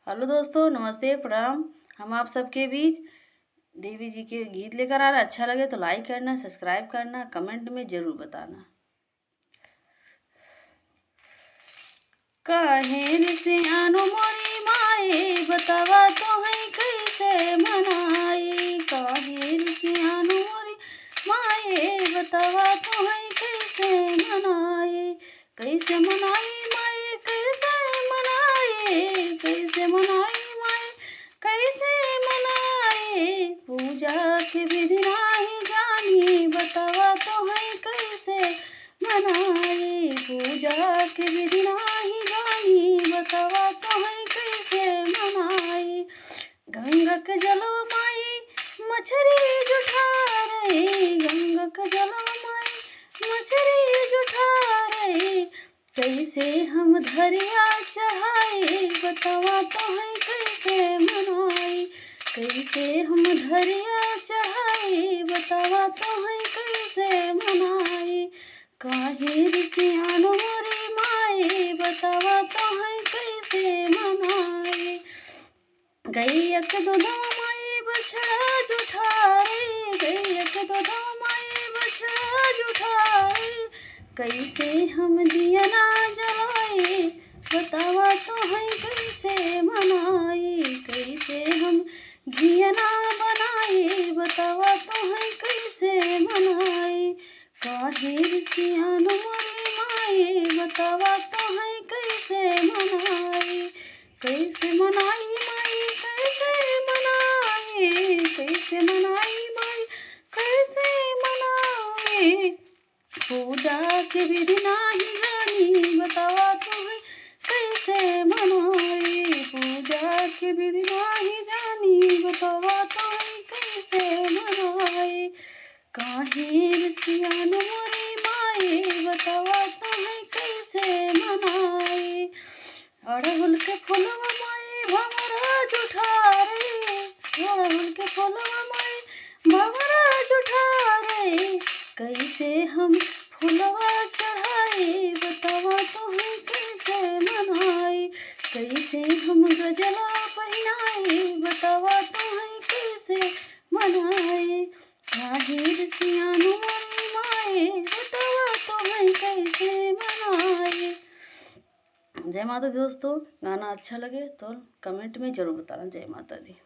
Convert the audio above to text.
Hello दोस्तों, नमस्ते, प्रणाम। हम आप सबके बीच देवी जी के गीत लेकर आ रहे हैं। अच्छा लगे तो लाइक करना, सब्सक्राइब करना, कमेंट में ज़रूर बताना। काहेन से आनो मोरी माए बतावा तो है कैसे मनाई। काहेन से आनो मोरी माए बतावा तो है कैसे मनाई। कैसे मनाई माए कैसे मनाई। कैसे मनाई माए कैसे मनाई। पूजा के विधि नाही जानी बतावा तो है कैसे मनाई। पूजा के विधि नाही जानी बतावा तो है कैसे मनाई। गंगा के जलवा माई मछरी जुठा रही। गंगा के जलवा माई मछरी जुठा रही। कैसे हम धरिया चढ़ाई बतावा तो है कैसे मनाई। कैसे हम धरिया चढ़ाई बतावा तो है कैसे मनाई। काहे सियानो मोरी माए बतावा तो है कैसे मनाई। गैया के दूधवा माई बछड़ा जुठाई। गैया के दूधवा माई बछड़ा जुठाई। कैसे हम दिया ना जलाई बतावा तो है कैसे मनाई। कैसे हम घिया ना बनाई बतावा तो है कैसे मनाई। काहे सियानो मोरी माए बतावा तो है कैसे मनाई। कैसे मनाई माई कैसे मनाई। कैसे मनाई माई कैसे मनाई। पूजा के विधि नाही जानी बतावा तो है कैसे मनाई। पूजा के विधि नाही जानी बतावा तो है कैसे मनाई। काहे सियानो मोरी माए बतावा तो है कैसे मनाई। अड़हुल के फुलवा माई भंवरा जुठारे। अड़हुल के फुलवा माई भंवरा जुठारे। कैसे हम फुलवा चढ़ाई बतावा तो है कैसे मनाई। कैसे हम गजला पहनाई बतावा तो है कैसे मनाई। काहे सियानो मोरी माए बतावा तो है कैसे मनाई। जय माता दी दोस्तों। गाना अच्छा लगे तो कमेंट में ज़रूर बताना। जय माता दी।